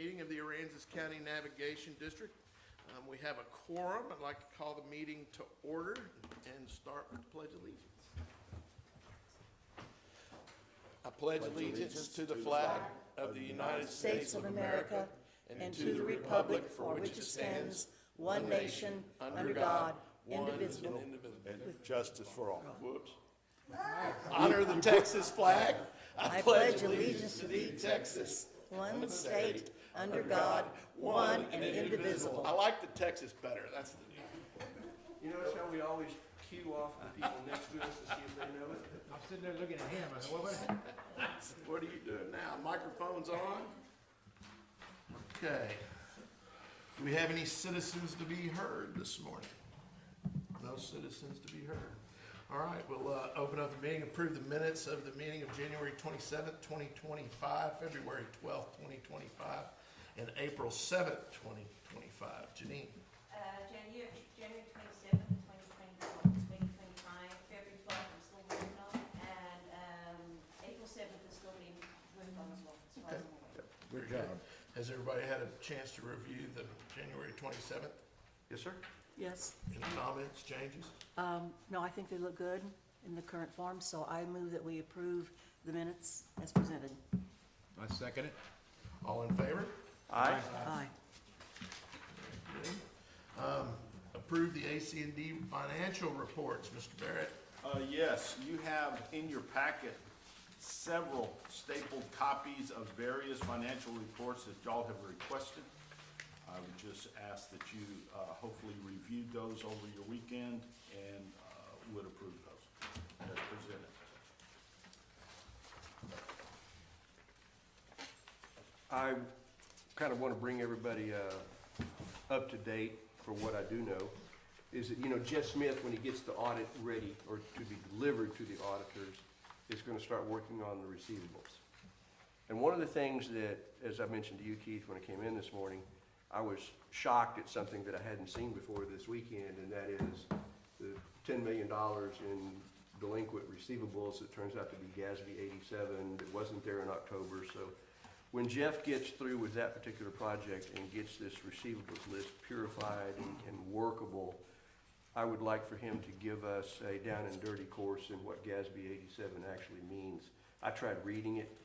meeting of the Aransas County Navigation District. We have a quorum. I'd like to call the meeting to order and start with the Pledge of Allegiance. I pledge allegiance to the flag of the United States of America and to the republic for which it stands, one nation, under God, indivisible, and justice for all. Whoops. Honor the Texas flag. I pledge allegiance to thee, Texas, one state, under God, one and indivisible. I like the Texas better. That's the deal. You notice how we always cue off the people next to us to see if they know it? I'm sitting there looking at him. I said, What are you doing now? Microphone's on? Okay. Do we have any citizens to be heard this morning? No citizens to be heard. All right, we'll open up the meeting, approve the minutes of the meeting of January 27th, 2025, February 12th, 2025, and April 7th, 2025. Janine. January 27th, 2025, February 12th, I'm still working on, and April 7th is still being worked on as well, as far as I'm aware. Very good. Has everybody had a chance to review the January 27th? Yes, sir. Yes. Any comments, changes? No, I think they look good in the current form, so I move that we approve the minutes as presented. I second it. All in favor? Aye. Aye. Approve the ACND financial reports, Mr. Barrett. Yes, you have in your packet several stapled copies of various financial reports that y'all have requested. I would just ask that you hopefully reviewed those over your weekend and would approve those as presented. I kind of want to bring everybody up to date for what I do know. Is that, you know, Jeff Smith, when he gets the audit ready or to be delivered to the auditors, is going to start working on the receivables. And one of the things that, as I mentioned to you, Keith, when I came in this morning, I was shocked at something that I hadn't seen before this weekend, and that is the $10 million in delinquent receivables that turns out to be GASB 87 that wasn't there in October. So when Jeff gets through with that particular project and gets this receivables list purified and workable, I would like for him to give us a down and dirty course in what GASB 87 actually means. I tried reading it.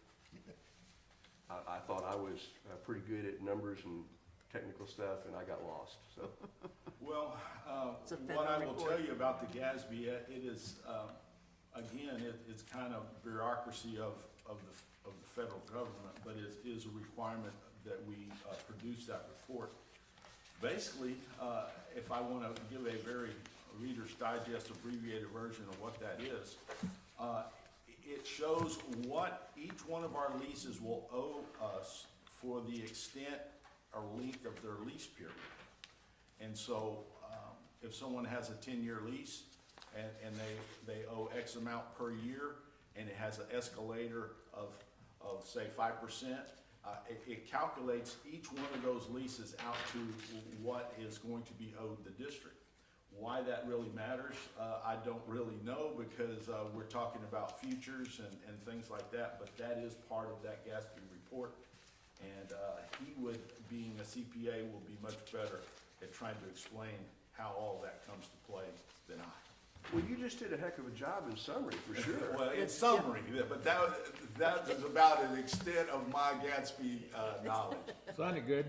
I thought I was pretty good at numbers and technical stuff, and I got lost. So, well, what I will tell you about the GASB, it is again, it's kind of bureaucracy of the federal government, but it is a requirement that we produce that report. Basically, if I want to give a very Reader's Digest abbreviated version of what that is, it shows what each one of our leases will owe us for the extent or length of their lease period. And so if someone has a 10-year lease and they owe X amount per year, and it has an escalator of say 5%, it calculates each one of those leases out to what is going to be owed the district. Why that really matters, I don't really know, because we're talking about futures and things like that, but that is part of that GASB report. And he would, being a CPA, will be much better at trying to explain how all that comes to play than I. well, you just did a heck of a job in summary, for sure. Well, in summary, but that is about an extent of my Gatsby knowledge. Sounded good.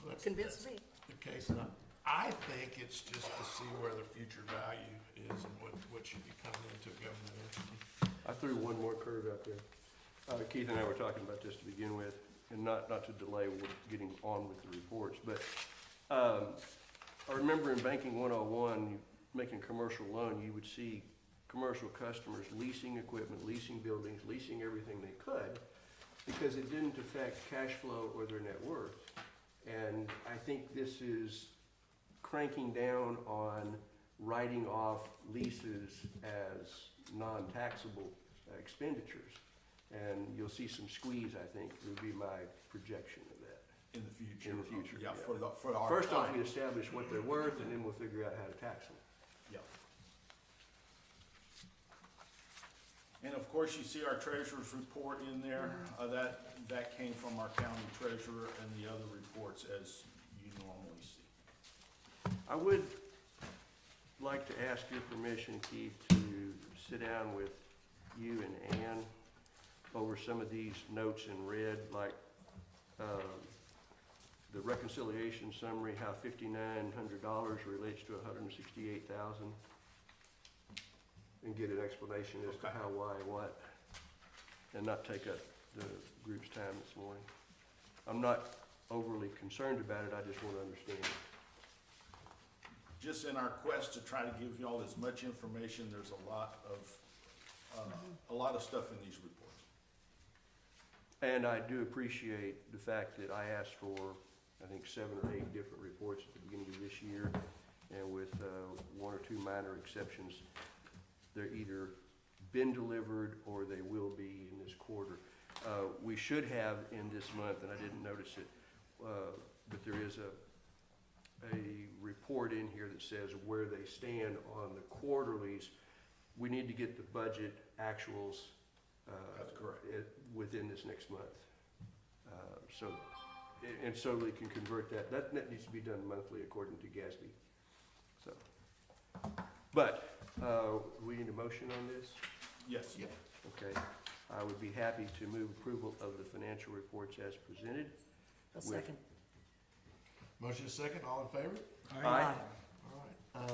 Well, Convinced me. the case, and I think it's just to see where the future value is and what should be coming into a government entity. I threw one more curve out there. Keith and I were talking about this to begin with, and not to delay getting on with the reports, but I remember in Banking 101, you making a commercial loan, you would see commercial customers leasing equipment, leasing buildings, leasing everything they could, because it didn't affect cash flow or their net worth. And I think this is cranking down on writing off leases as non-taxable expenditures. And you'll see some squeeze, I think, would be my projection of that. In the future. In the future, Yeah, yeah. for our First off, time. we establish what they're worth, and then we'll figure out how to tax them. Yeah. And of course, you see our treasurer's report in there. That came from our county treasurer and the other reports as you normally see. I would like to ask your permission, Keith, to sit down with you and Ann over some of these notes in red, like the reconciliation summary, how $5,900 relates to $168,000, and get an explanation as to Okay. how, why, what, and not take up the group's time this morning. I'm not overly concerned about it, I just want to understand it. Just in our quest to try to give y'all as much information, there's a lot of stuff in these reports. And I do appreciate the fact that I asked for, I think, 7 or 8 different reports at the beginning of this year, and with 1 or 2 minor exceptions, they're either been delivered or they will be in this quarter. We should have in this month, and I didn't notice it, but there is a report in here that says where they stand on the quarterlies. We need to get the budget actuals That's correct. within this next month. And so they can convert that. That needs to be done monthly according to GASB. So, but we need a motion on this? Yes. Yep. Okay. I would be happy to move approval of the financial reports as presented. A second. Motion is second, all in favor? Aye. All right.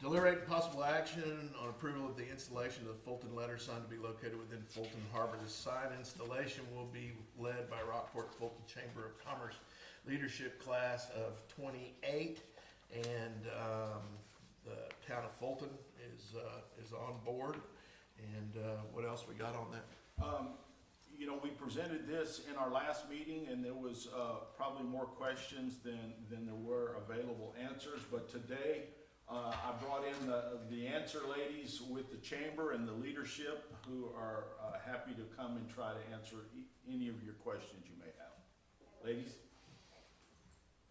Deliberate possible action on approval of the installation of the Fulton letter sign to be located within Fulton Harbor. The sign installation will be led by Rockport Fulton Chamber of Commerce Leadership Class of 28, and the town of Fulton is on board. And what else we got on that? You know, we presented this in our last meeting, and there was probably more questions than there were available answers. But today, I brought in the answer ladies with the chamber and the leadership, who are happy to come and try to answer any of your questions you may have. Ladies?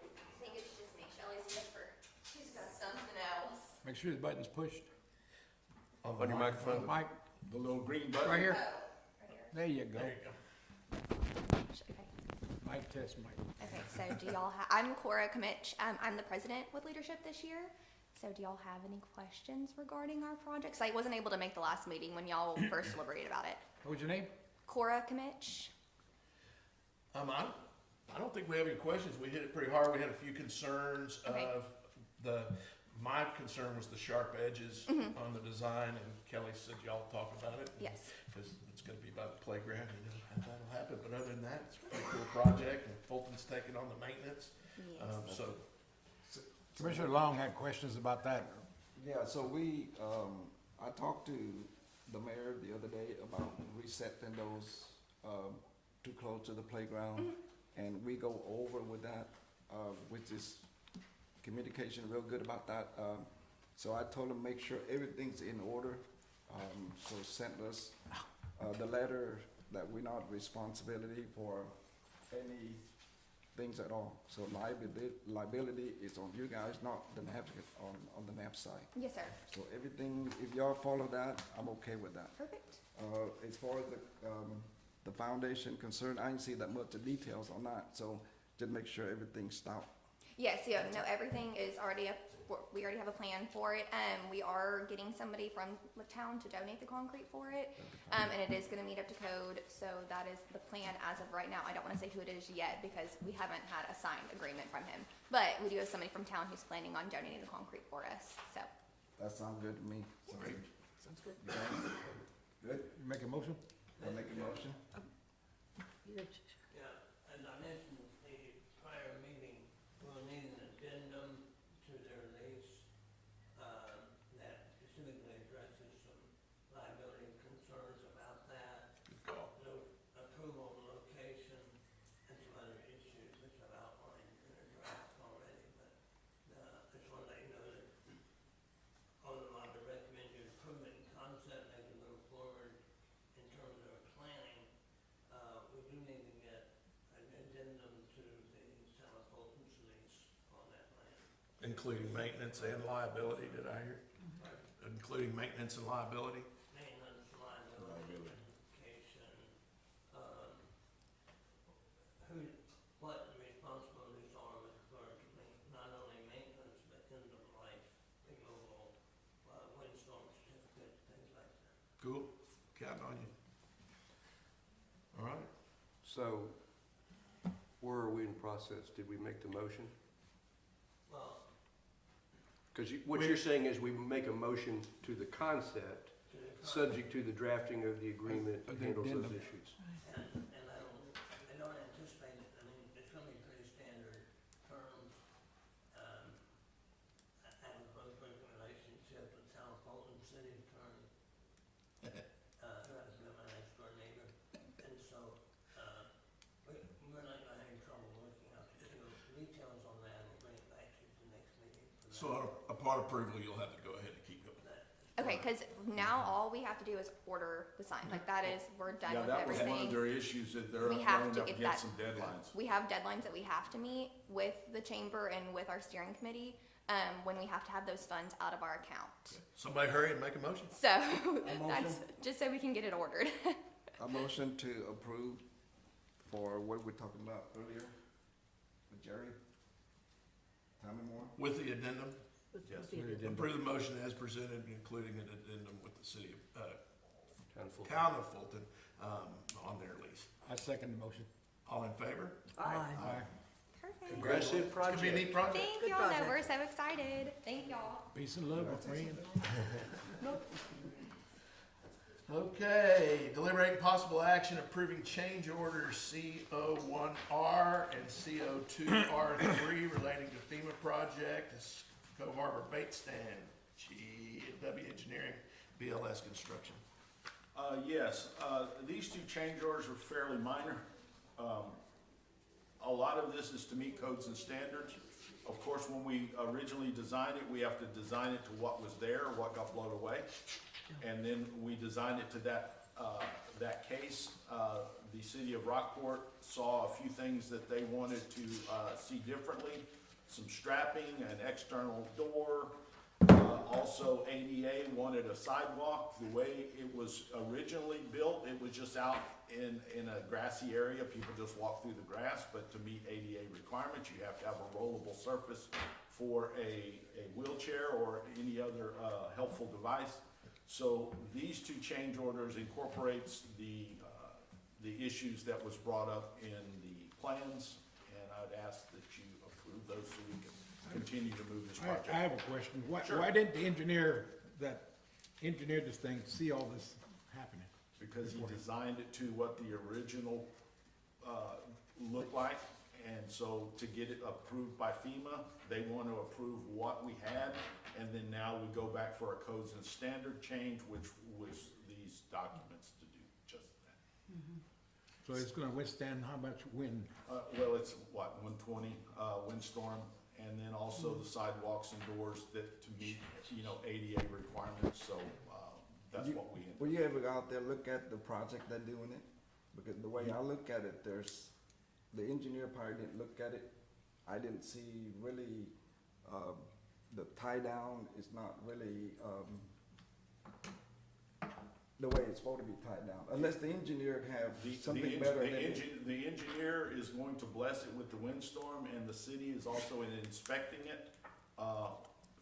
I think it's just me. Shelley's here for, she's got something else. Make sure the button's pushed. On your microphone. Mike, The little green button? right here. Oh, right here. There you go. There you go. Okay. Mic test, Mike. Okay, so do y'all have, I'm Cora Kamich. I'm the president with leadership this year. So do y'all have any questions regarding our projects? I wasn't able to make the last meeting when y'all first deliberated about it. What was your name? Cora Kamich. I don't think we have any questions. We hit it pretty hard. We had a few concerns Okay. of my concern was the sharp edges on the design, and Kelly said y'all talk about it. Yes. Because it's gonna be by the playground, you know, how that'll happen, but other than that, it's a pretty cool project, and Fulton's taking on the maintenance. Yes. So, Commissioner Long had questions about that. Yeah, so I talked to the mayor the other day about resetting those, too close to the playground. And we go over with that, which is communication real good about that. So I told him make sure everything's in order. So sent us, the letter that we're not responsibility for any things at all. So liability is on you guys, not the NAP, on the NAP side. Yes, sir. So everything, if y'all follow that, I'm okay with that. Perfect. As far as the foundation concerned, I didn't see that much of details on that, so just make sure everything's stout. Yes, yeah, no, everything is already up, we already have a plan for it. We are getting somebody from the town to donate the concrete for it. And it is gonna meet up to code, so that is the plan as of right now. I don't wanna say who it is yet because we haven't had a signed agreement from him. But we do have somebody from town who's planning on donating the concrete for us, so. That sounds good to me. great. Sounds good. Good, You make a motion? I'll make a motion. You- Yeah, as I mentioned at the prior meeting, we'll need an addendum to their lease, that specifically addresses some liability concerns about that. Good call. The approval of location and some other issues which I've outlined in a draft already, but, I just wanna let you know that although I would recommend you approve it in concept as you move forward in terms of planning, we do need to get an addendum to the town of Fulton's lease on that land. Including maintenance and liability, did I hear? Including maintenance and liability? Maintenance liability. counting on you. All right, So, where are we in the process? Did we make the motion? Well, Because what you're saying is we make a motion to the concept, to the con- subject to the drafting of the agreement that The handles those addendum. issues. and I don't anticipate it, I mean, it's gonna be pretty standard terms. I have a close working relationship with town of Fulton City Attorney. Who happens to be my next door neighbor, and so, we're not gonna have any trouble working out, just, details on that, we'll bring it back to you at the next meeting. for that. so upon approval, you'll have to go ahead and keep going. Okay, because now all we have to do is order the sign, like that is, we're done Yeah, with that was one of everything. their issues, that they're We have running to up get against that- some deadlines. We have deadlines that we have to meet with the chamber and with our steering committee, when we have to have those funds out of our account. Somebody hurry and make a motion. So, that's just so we can get it ordered. A motion to approve for what we're talking about earlier with Jerry? Tell me more. With the addendum, With Yes. the addendum. approve the motion as presented, including an addendum with the city of, Town of Fulton. town of Fulton, on their lease. I second the motion. All in favor? Aye. Perfect. Aggressive It's gonna be a project. neat project. Thank Good y'all, no, project. we're so excited. Thank y'all. Peace and love, my friend. Okay, deliberate possible action approving change orders CO1R and CO2R3 relating to FEMA project, Cove Harbor Bait Stand, GW Engineering, BLS Construction. Yes, these two change orders are fairly minor. A lot of this is to meet codes and standards. Of course, when we originally designed it, we have to design it to what was there, what got blown away. And then we designed it to that case. The city of Rockport saw a few things that they wanted to see differently. Some strapping, an external door. Also, ADA wanted a sidewalk. The way it was originally built, it was just out in a grassy area. People just walk through the grass, but to meet ADA requirements, you have to have a rollable surface for a wheelchair or any other helpful device. So these two change orders incorporates the issues that was brought up in the plans, and I'd ask that you approve those so we can continue to move this project. I have a question. Sure. Why didn't the engineer that engineered this thing see all this happening? Because he designed it to what the original looked like. And so to get it approved by FEMA, they want to approve what we had. And then now we go back for a codes and standard change, which was these documents to do just that. So it's gonna withstand how much wind? Well, it's what, 120 windstorm, and then also the sidewalks and doors that to meet, ADA requirements. So that's what we. Will you ever go out there, look at the project they're doing it? Because the way I look at it, the engineer probably didn't look at it. I didn't see really, the tie down is not really, the way it's supposed to be tied down. Unless the engineer have something better than it. The engineer is going to bless it with the windstorm, and the city is also inspecting it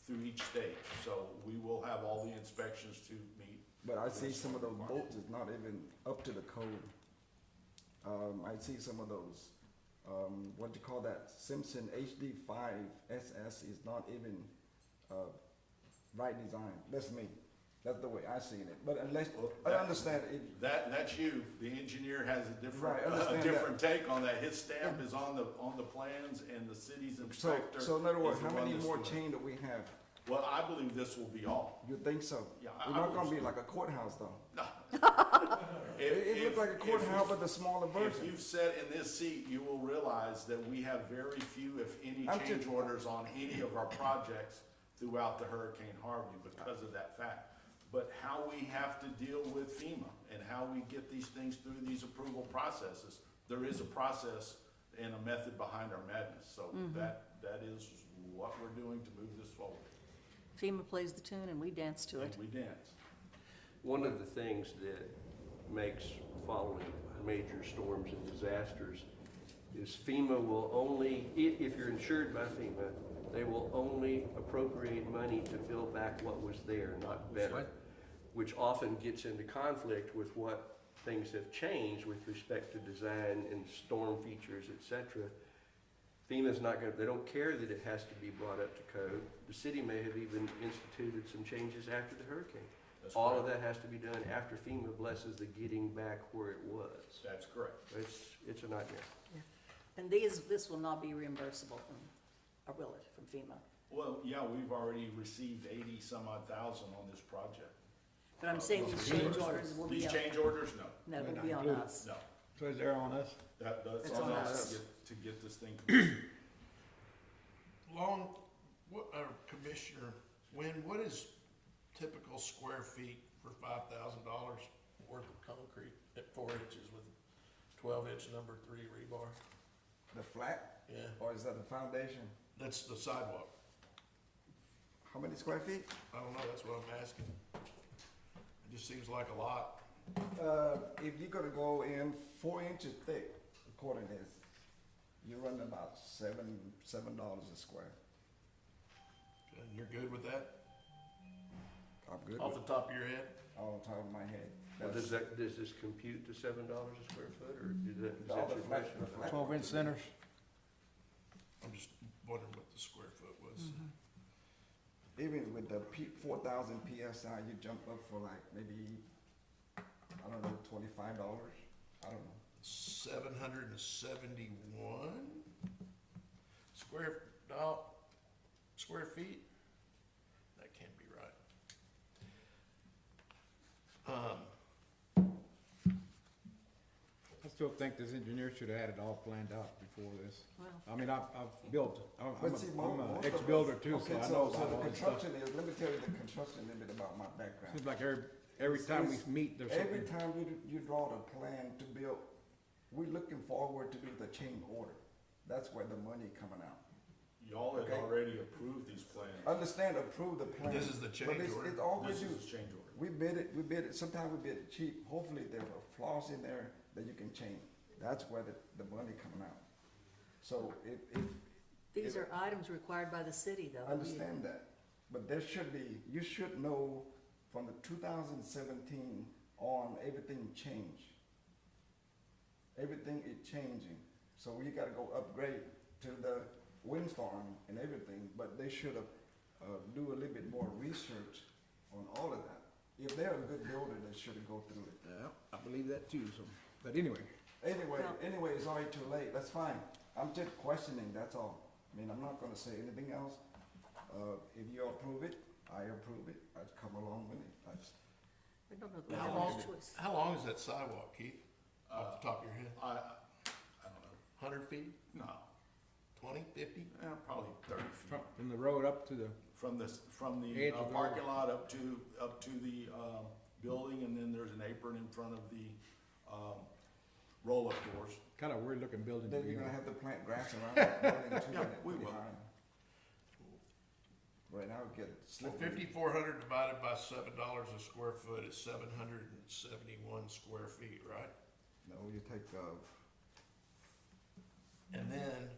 through each stage. So we will have all the inspections to meet. But I see some of those bolts is not even up to the code. I see some of those, what do you call that, Simpson HD5 SS is not even, right design. That's me. That's the way I seen it. But unless, I understand it, That's you. The engineer has a Right, I understand different take on that. His stamp is on the plans, and the city's so, inspector. so in other words, is the how one many that's more doing it. chain do we have? Well, I believe this will be all. You think so? Yeah, We're I not gonna believe be so. like a courthouse though. If- It looked like a if- courthouse, but a smaller If version. you've sat in this seat, you will realize that we have very few, if any, I'm change just- orders on any of our projects throughout the Hurricane Harvey because of that fact. But how we have to deal with FEMA and how we get these things through these approval processes, there is a process and a method behind our madness. So that is what we're doing to move this forward. FEMA plays the tune and we dance to it. And we dance. One of the things that makes following major storms and disasters is FEMA will only, if you're insured by FEMA, they will only appropriate money to build back what was there, not better. which often gets into conflict with what things have changed with respect to design and storm features, et cetera. FEMA's not gonna, they don't care that it has to be brought up to code. The city may have even instituted some changes after the hurricane. That's All of correct. that has to be done after FEMA blesses the getting back where it was. That's correct. It's a nightmare. And this will not be reimbursable from, or will it, from FEMA? Well, yeah, we've already received 80-some odd thousand on this project. But I'm saying these change orders will be These up. change orders, no, No, We're it'll be not on included. us. no. So is there on us? That's It's on on us us. to get this thing completed. Long, Commissioner Wynn, what is typical square feet for $5,000 worth of concrete at 4 inches with 12-inch number 3 rebar? The flat, Yeah, or is that the foundation? that's the sidewalk. How many square feet? I don't know, that's what I'm asking. It just seems like a lot. If you're gonna go in 4 inches thick, according to this, you run about $7 a square. And you're good with that? I'm good Off with the top of your head? all the top of my head. Well, That's- does this compute to $7 a square foot, or is that all the your flat- question? the flat- 12-inch centers? I'm just wondering what the square foot was. Even with the 4,000 PSI, you jump up for like maybe, I don't know, $25. I don't know. 771 square feet? That can't be right. I still think this engineer should have had it all planned out before this. Well, I mean, I've built, I'm But see, I'm most an of us- ex-builder too, so okay, I know so about the all this stuff. construction is, let me tell you the construction a little bit about my background. Seems like every time we meet, there's Every something. time you draw the plan to build, we're looking forward to do the change order. That's where the money coming out. Y'all had Okay. already approved these plans. Understand, approve the plan. This is the change But order? it's always This you. is a change order. We bid it, sometimes we bid it cheap. Hopefully there are flaws in there that you can change. That's where the money coming out. So if these are items required by the city, though. I understand that, but there should be, you should know from the 2017 on, everything changed. Everything is changing, so you gotta go upgrade to the wind farm and everything, but they should have, do a little bit more research on all of that. If they're a good builder, they should go through it. Yeah, I believe that too, so, but anyway. Anyway, it's already too late, that's fine. I'm just questioning, that's all. I mean, I'm not gonna say anything else. If you approve it, I approve it, I'd come along with it. We don't know the How we long, have a choice. how long is that sidewalk, Keith? Off the top of your head? I don't know. 100 feet? No, 20, 50? probably 30 feet. From the road up to the, From the Edge of the parking lot up to the, building, and then there's an apron in front of the, roll-up doors. kind of weird looking building to Then be you're in. gonna have to plant grass around that building too, Yeah, and we put it will. high. Right now, it gets Well, slippery. 5,400 divided by $7 a square foot is 771 square feet, right? No, you take, And then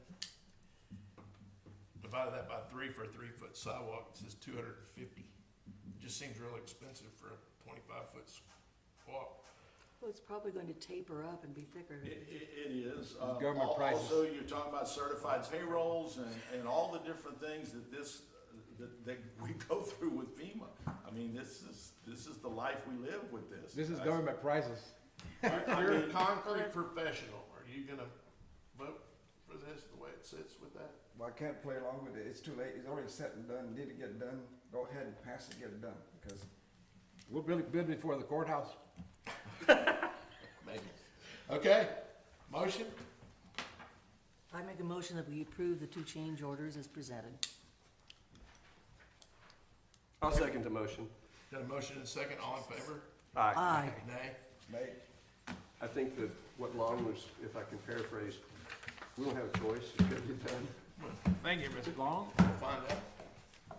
divided that by 3 for a 3-foot sidewalk, it says 250. Just seems real expensive for a 25-foot walk. Well, it's probably going to taper up and be thicker. It is. Government prices. Also, you're talking about certified payrolls and all the different things that that we go through with FEMA. I mean, this is the life we live with this. This is government prices. You're a concrete professional. Are you gonna vote for this the way it sits with that? well, I can't play along with it, it's too late, it's already set and done, need to get it done, go ahead and pass it, get it done, because We'll build it before the courthouse. Maybe. Okay, motion? I make a motion that we approve the 2 change orders as presented. I'll second the motion. Got a motion and a second, all in favor? Aye. Nay? Nate, I think that what Long was, if I can paraphrase, we don't have a choice, it's gonna get done. Thank you, Mr. Long. We'll find out.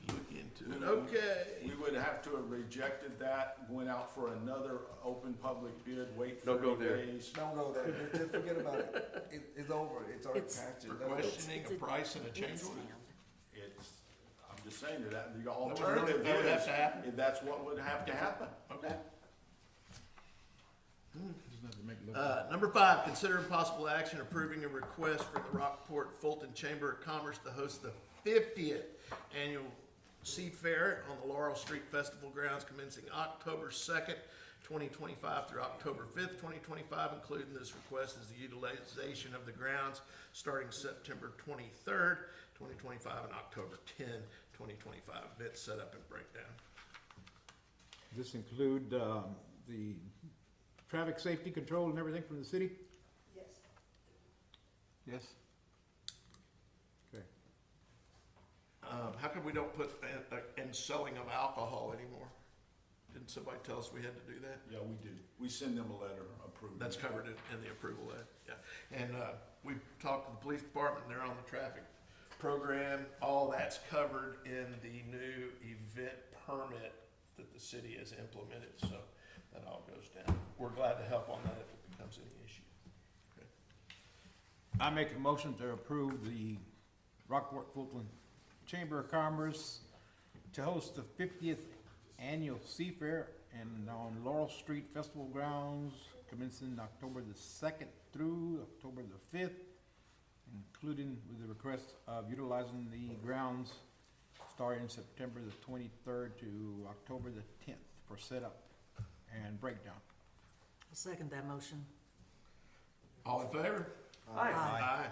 Look into it, okay. We would have to have rejected that, went out for another open public bid, wait Don't go 30 there. days. don't go there, just forget about it, it's over, it's already It's- passed. For it's done. questioning a price and a change order? I'm just saying that, the would alternative have is, to happen? if that's what would have to happen. Okay. Just not to make it look. Number 5, consider possible action approving a request from the Rockport Fulton Chamber of Commerce to host the 50th annual Sea Fair on the Laurel Street Festival grounds commencing October 2nd, 2025 through October 5th, 2025. Including this request is the utilization of the grounds starting September 23rd, 2025 and October 10, 2025. Event setup and breakdown. This include, the traffic safety control and everything from the city? Yes. Yes. Okay. How come we don't put in selling of alcohol anymore? Didn't somebody tell us we had to do that? Yeah, we do. We send them a letter approving. That's covered in the approval letter, yeah. And, we talked to the police department, they're on the traffic program. All that's covered in the new event permit that the city has implemented, so that all goes down. We're glad to help on that if it becomes any issue. Okay. I make a motion to approve the Rockport Fulton Chamber of Commerce to host the 50th Annual Sea Fair and on Laurel Street Festival grounds commencing October the 2nd through October the 5th, including with the request of utilizing the grounds starting September the 23rd to October the 10th for setup and breakdown. I'll second that motion. All in favor? Aye. Aye.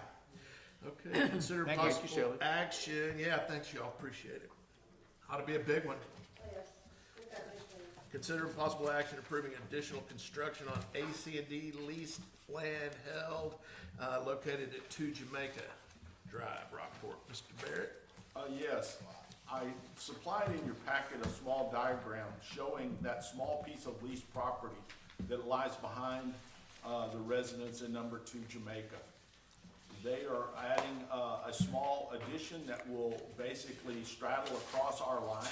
Okay, consider Thank you. possible Shelley. action, yeah, thanks y'all, appreciate it. Ought to be a big one. Consider possible action approving additional construction on ACND leased land held, located at 2 Jamaica Drive, Rockport. Mr. Barrett? Yes, I supplied in your packet a small diagram showing that small piece of leased property that lies behind the residence in number 2 Jamaica. They are adding a small addition that will basically straddle across our line.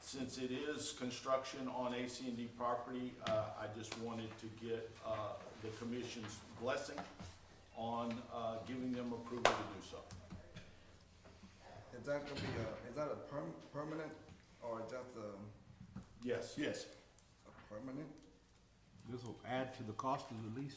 Since it is construction on ACND property, I just wanted to get the commission's blessing on giving them approval to do so. Is that gonna be is that a permanent, or just a Yes. Yes. permanent? This will add to the cost of the lease.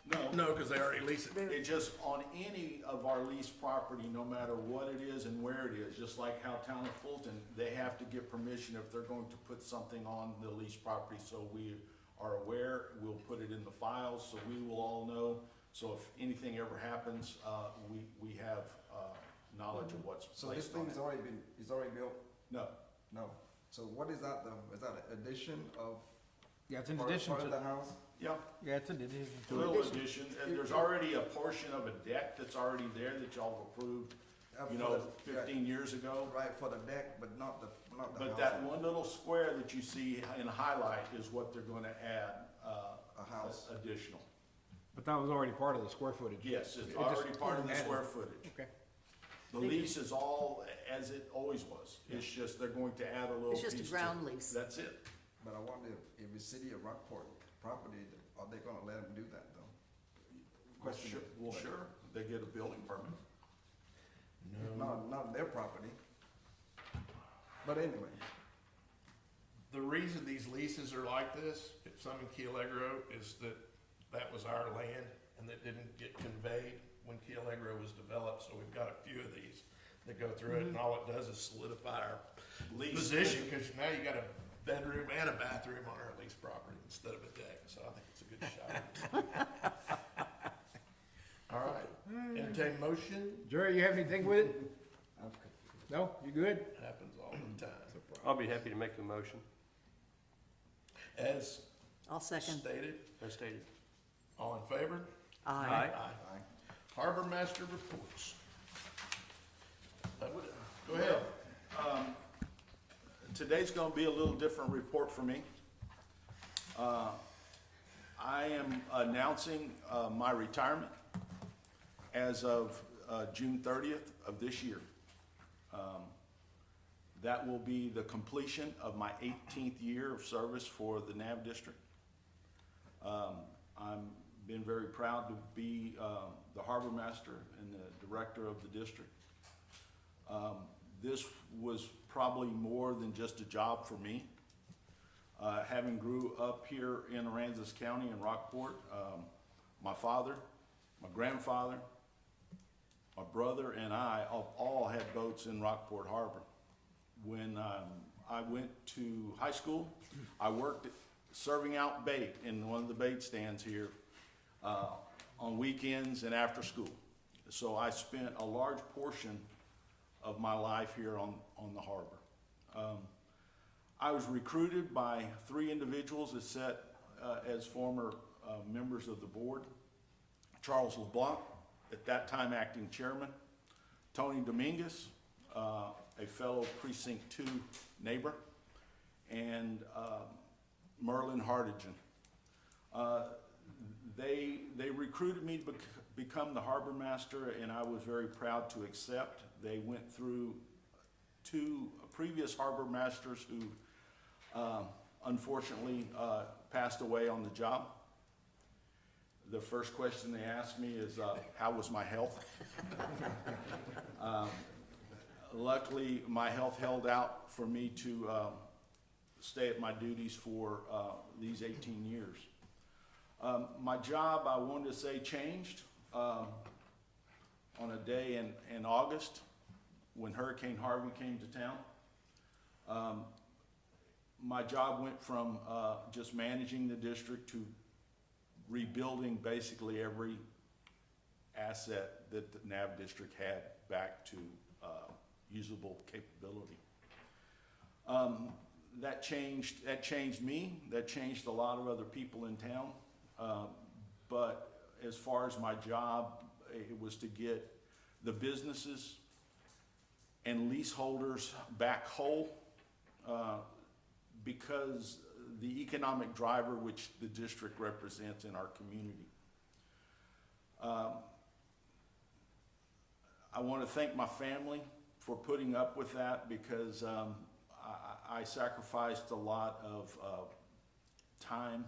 No, No, because they already leased it. it just, on any of our leased property, no matter what it is and where it is, just like how Town of Fulton, they have to get permission if they're going to put something on the leased property, so we are aware, we'll put it in the files, so we will all know. So if anything ever happens, we have, knowledge of what's So this placed on thing it. is already built? No, No. So what is that, is that an addition of? Yeah, it's in part- addition part of to, the house? yeah, yeah, it's in addition a to. little addition, and there's already a portion of a deck that's already there that y'all approved, you know, 15 years ago. Right, for the deck, but not the house. But that one little square that you see in highlight is what they're gonna add, A house. additional. But that was already part of the square footage. Yes, it's It just already part of the added. square footage. Okay. The lease is all as it always was. It's just they're going to add a little It's piece just to a ground it. lease. That's it. But I wonder if it's city of Rockport property, are they gonna let them do that though? Question. Sure, well, sure, they get a building permit. Not their property. But anyway, The reason these leases are like this, some in Key Allegro, is that that was our land and that didn't get conveyed when Key Allegro was developed, so we've got a few of these that go through it, and all it does is solidify our Lease. position, because now you got a bedroom and a bathroom on our leased property instead of a deck, so I think it's a good shot. All right, entertain motion, Jerry, you have anything with it? I'm confused. No, you good? happens all the time. I'll be happy to make the motion As I'll second. stated, as stated. all in favor? Aye. Aye. Harbor Master reports. Go ahead. Today's gonna be a little different report for me. I am announcing, my retirement as of, June 30th of this year. That will be the completion of my 18th year of service for the NAV district. I'm been very proud to be, the harbor master and the director of the district. this was probably more than just a job for me. Having grew up here in Aransas County in Rockport, my father, my grandfather, my brother, and I all had boats in Rockport Harbor. When I went to high school, I worked serving out bait in one of the bait stands here on weekends and after school. So I spent a large portion of my life here on the harbor. I was recruited by 3 individuals that sat as former members of the board. Charles LeBlanc, at that time acting chairman, Tony Dominguez, a fellow Precinct 2 neighbor, and Merlin Hardigan. They recruited me to become the harbor master, and I was very proud to accept. They went through 2 previous harbor masters who unfortunately passed away on the job. The first question they asked me is, how was my health? Luckily, my health held out for me to stay at my duties for these 18 years. My job, I wanted to say, changed on a day in August when Hurricane Harvey came to town. My job went from just managing the district to rebuilding basically every asset that the NAV district had back to usable capability. That changed me, that changed a lot of other people in town. But as far as my job, it was to get the businesses and leaseholders back whole, because the economic driver which the district represents in our community. I want to thank my family for putting up with that, because I sacrificed a lot of time.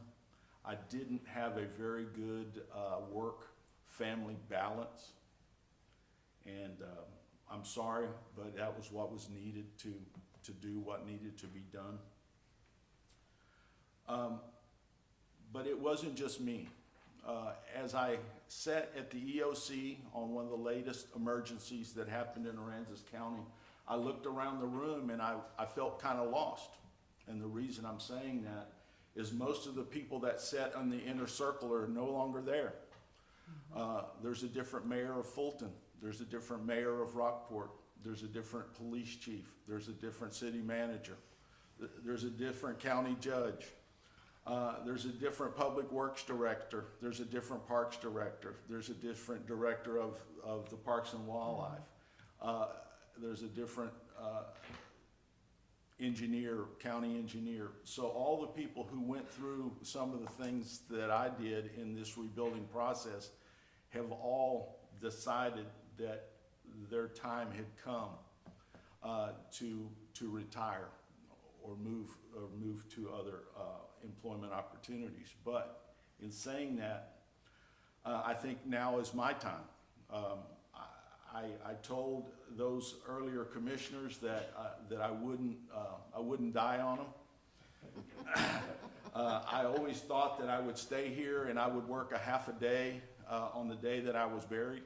I didn't have a very good work-family balance, and I'm sorry, but that was what was needed to do what needed to be done. But it wasn't just me. As I sat at the EOC on one of the latest emergencies that happened in Aransas County, I looked around the room and I felt kind of lost. And the reason I'm saying that is most of the people that sat on the inner circle are no longer there. There's a different mayor of Fulton. There's a different mayor of Rockport. There's a different police chief. There's a different city manager. There's a different county judge. There's a different public works director. There's a different parks director. There's a different director of the parks and wildlife. There's a different engineer, county engineer. So all the people who went through some of the things that I did in this rebuilding process have all decided that their time had come to retire or move to other employment opportunities. But in saying that, I think now is my time. I told those earlier commissioners that I wouldn't die on them. I always thought that I would stay here and I would work a half a day on the day that I was buried.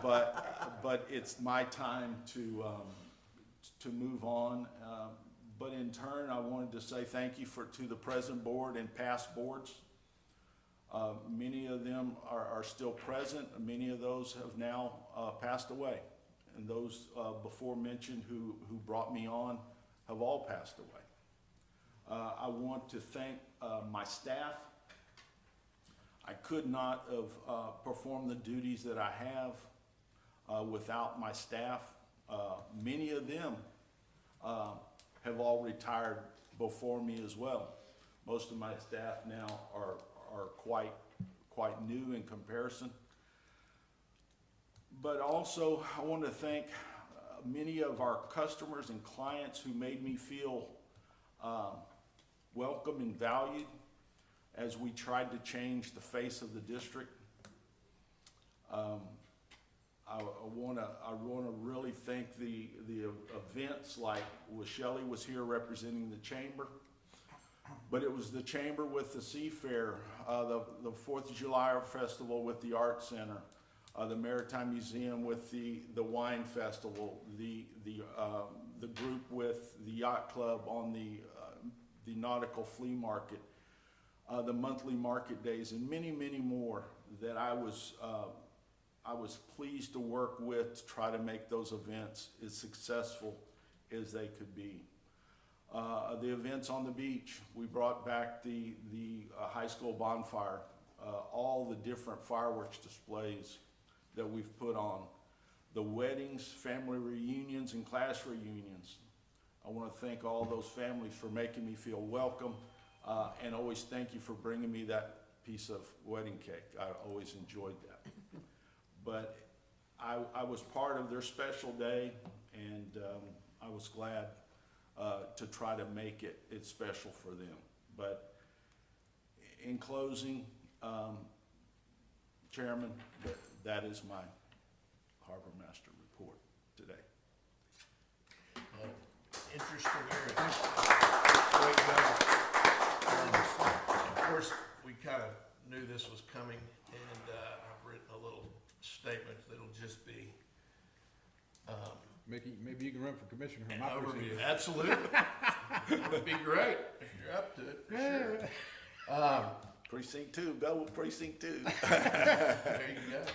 But it's my time to move on. But in turn, I wanted to say thank you to the present board and past boards. Many of them are still present. Many of those have now passed away. And those before mentioned who brought me on have all passed away. I want to thank my staff. I could not have performed the duties that I have without my staff. Many of them have all retired before me as well. Most of my staff now are quite new in comparison. But also, I want to thank many of our customers and clients who made me feel welcome and valued as we tried to change the face of the district. wanna really thank the events, like Shelley was here representing the chamber. But it was the chamber with the Seafair, the 4th of July Festival with the Art Center, the Maritime Museum with the Wine Festival, the group with the Yacht Club on the Nautical Flea Market, the monthly market days, and many, many more that I was pleased to work with to try to make those events as successful as they could be. The events on the beach, we brought back the high school bonfire, all the different fireworks displays that we've put on, the weddings, family reunions, and class reunions. I want to thank all those families for making me feel welcome, and always thank you for bringing me that piece of wedding cake. I always enjoyed that. But I was part of their special day, and I was glad to try to make it special for them. But in closing, Chairman, that is my Harbor Master report today. Interesting area. Great job. Of course, we kind of knew this was coming, and I've written a little statement that'll just be Maybe you can run for commissioner. an overview. Absolutely. It would be great if you're up to it, for sure. Precinct 2, double precinct 2. There you go.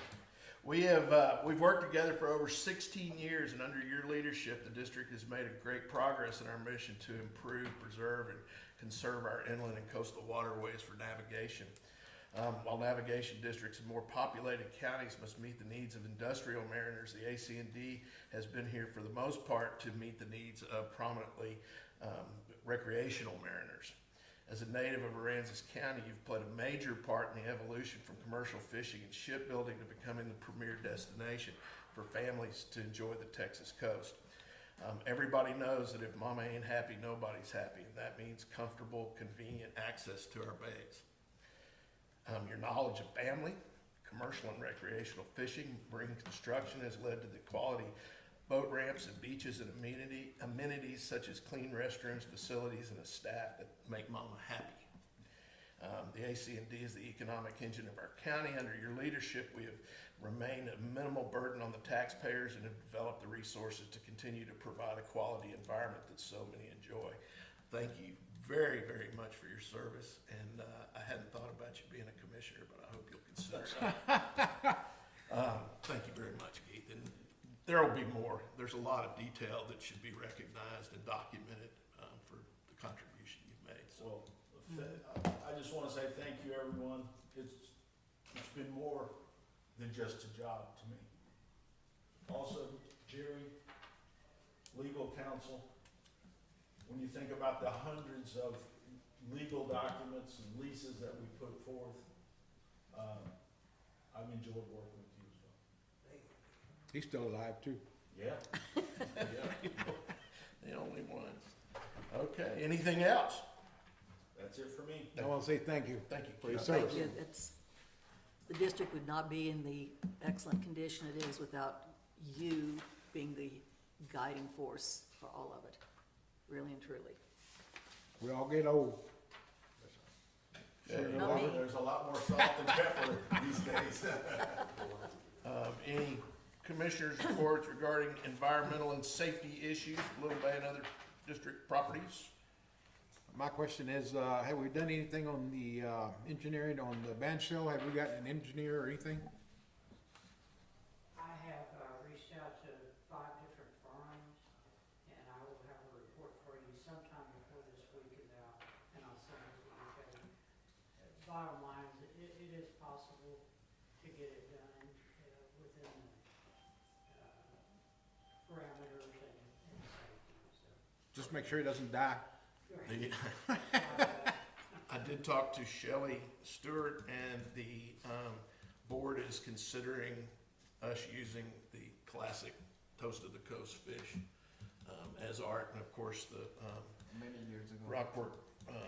We've worked together for over 16 years, and under your leadership, the district has made a great progress in our mission to improve, preserve, and conserve our inland and coastal waterways for navigation. While navigation districts in more populated counties must meet the needs of industrial mariners, the ACND has been here for the most part to meet the needs of prominently recreational mariners. As a native of Aransas County, you've played a major part in the evolution from commercial fishing and shipbuilding to becoming the premier destination for families to enjoy the Texas coast. Everybody knows that if mama ain't happy, nobody's happy, and that means comfortable, convenient access to our bays. Your knowledge of family, commercial and recreational fishing, marine construction has led to the quality boat ramps and beaches and amenities such as clean restrooms, facilities, and a staff that make mama happy. The ACND is the economic engine of our county. Under your leadership, we have remained a minimal burden on the taxpayers and have developed the resources to continue to provide a quality environment that so many enjoy. Thank you very, very much for your service, and I hadn't thought about you being a commissioner, but I hope you'll consider it. Thank you very much, Keith, and there will be more. There's a lot of detail that should be recognized and documented for the contribution you've made. So, Well, I just want to say thank you, everyone. It's been more than just a job to me. Also, Jerry, legal counsel, when you think about the hundreds of legal documents and leases that we put forth, I've enjoyed working with you as well. He's still alive too. Yeah. Yeah. the only ones. Okay, anything else? That's it for me. I want to say thank you. Thank you. For your Keith. service. Thank you. The district would not be in the excellent condition it is without you being the guiding force for all of it, really and truly. We all get old. Yeah, Not me. There's a lot more salt and pepper these days. Any commissioners' reports regarding environmental and safety issues, Little Bay and other district properties? My question is, have we done anything on the engineering on the band shell? Have we got an engineer or anything? I have reached out to 5 different firms, and I will have a report for you sometime before this week, and I'll send it to you. Bottom line is, it is possible to get it done within the parameters and safety, so. Just make sure he doesn't die. I did talk to Shelley Stewart, and the board is considering us using the classic Toast of the Coast fish as art, and of course the Many years ago. Rockport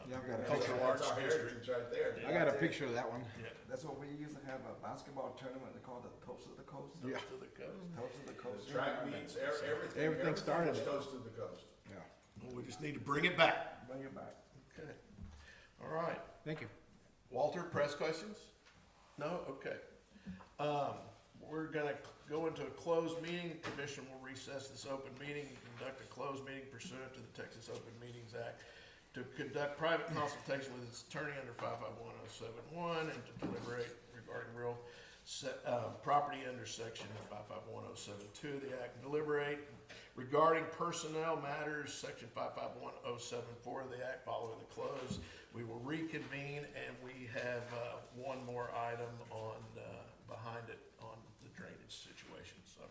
Yeah, I've got a Cultural picture. Arts That's our District. heritage right there. I got a picture of that one. Yeah, That's what we used to have a basketball tournament, they called it Toast of the Coast. Yeah. to the coast. Toast of the Coast. Track meets, everything. Everything started was it. coast to the coast. Yeah. Well, we just need to bring it back. Bring it back. Okay. All right. Thank you. Walter, press questions? No? Okay. We're gonna go into a closed meeting. The commission will recess this open meeting and conduct a closed meeting pursuant to the Texas Open Meetings Act to conduct private consultation with its attorney under 551071 and to deliberate regarding real property under section 551072 of the act, and deliberate regarding personnel matters, section 551074 of the act. Following the close, we will reconvene, and we have one more item on behind it on the drainage situation. So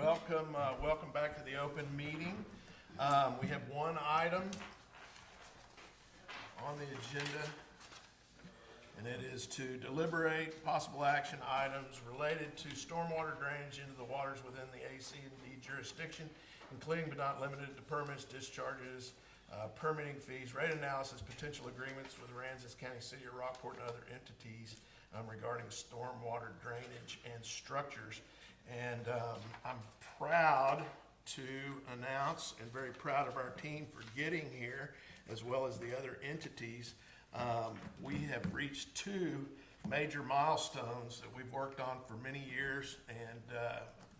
welcome back to the open meeting. We have one item on the agenda, and it is to deliberate possible action items related to stormwater drainage into the waters within the ACND jurisdiction, including but not limited to permits, discharges, permitting fees, rate analysis, potential agreements with Aransas County, City of Rockport, and other entities regarding stormwater drainage and structures. And I'm proud to announce, and very proud of our team for getting here, as well as the other entities. We have reached 2 major milestones that we've worked on for many years, and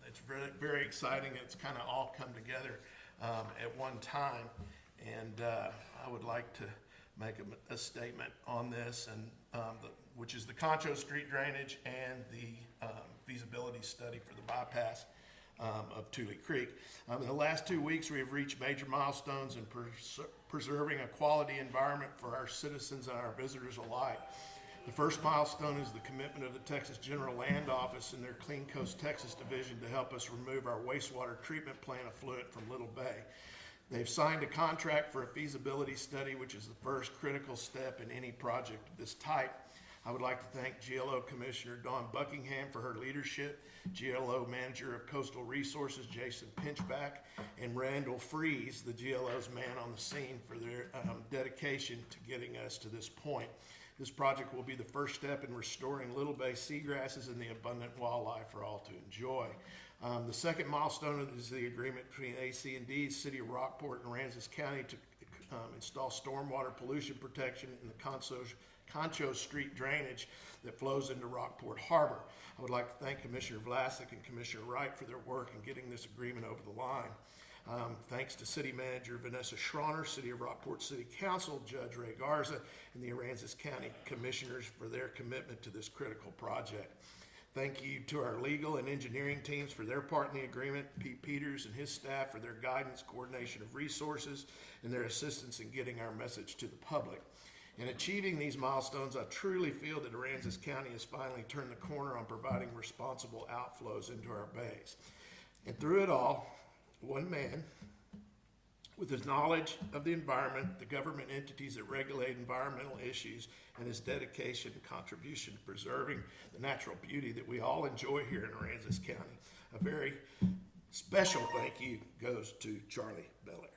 it's very, very exciting. It's kind of all come together at one time, and I would like to make a statement on this, and which is the Concho Street drainage and the feasibility study for the bypass of Tule Creek. In the last 2 weeks, we have reached major milestones in preserving a quality environment for our citizens and our visitors alike. The first milestone is the commitment of the Texas General Land Office and their Clean Coast Texas Division to help us remove our wastewater treatment plant effluent from Little Bay. They've signed a contract for a feasibility study, which is the first critical step in any project of this type. I would like to thank GLO Commissioner Dawn Buckingham for her leadership, GLO Manager of Coastal Resources Jason Pinchback, and Randall Freeze, the GLO's man on the scene, for their dedication to getting us to this point. This project will be the first step in restoring Little Bay seagrasses and the abundant wildlife for all to enjoy. The second milestone is the agreement between ACND, City of Rockport, and Aransas County to install stormwater pollution protection in the Concho Street drainage that flows into Rockport Harbor. I would like to thank Commissioner Vlasic and Commissioner Wright for their work in getting this agreement over the line. Thanks to City Manager Vanessa Schroner, City of Rockport City Council, Judge Ray Garza, and the Aransas County Commissioners for their commitment to this critical project. Thank you to our legal and engineering teams for their part in the agreement, Pete Peters and his staff for their guidance, coordination of resources, and their assistance in getting our message to the public. In achieving these milestones, I truly feel that Aransas County has finally turned the corner on providing responsible outflows into our bays. And through it all, one man, with his knowledge of the environment, the government entities that regulate environmental issues, and his dedication and contribution to preserving the natural beauty that we all enjoy here in Aransas County. A very special thank you goes to Charlie Belair.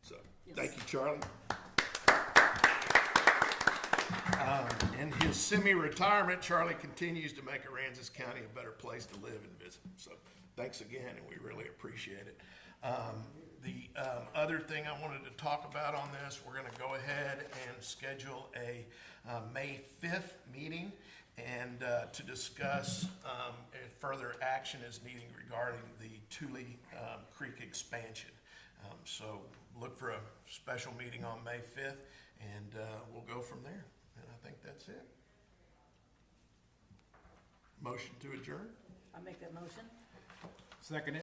So, Thank you, Charlie. In his semi-retirement, Charlie continues to make Aransas County a better place to live and visit. So thanks again, and we really appreciate it. The other thing I wanted to talk about on this, we're going to go ahead and schedule a May 5th meeting and to discuss if further action is needed regarding the Tule Creek expansion. So look for a special meeting on May 5th, and we'll go from there. And I think that's it. Motion to adjourn? I make that motion. Second it.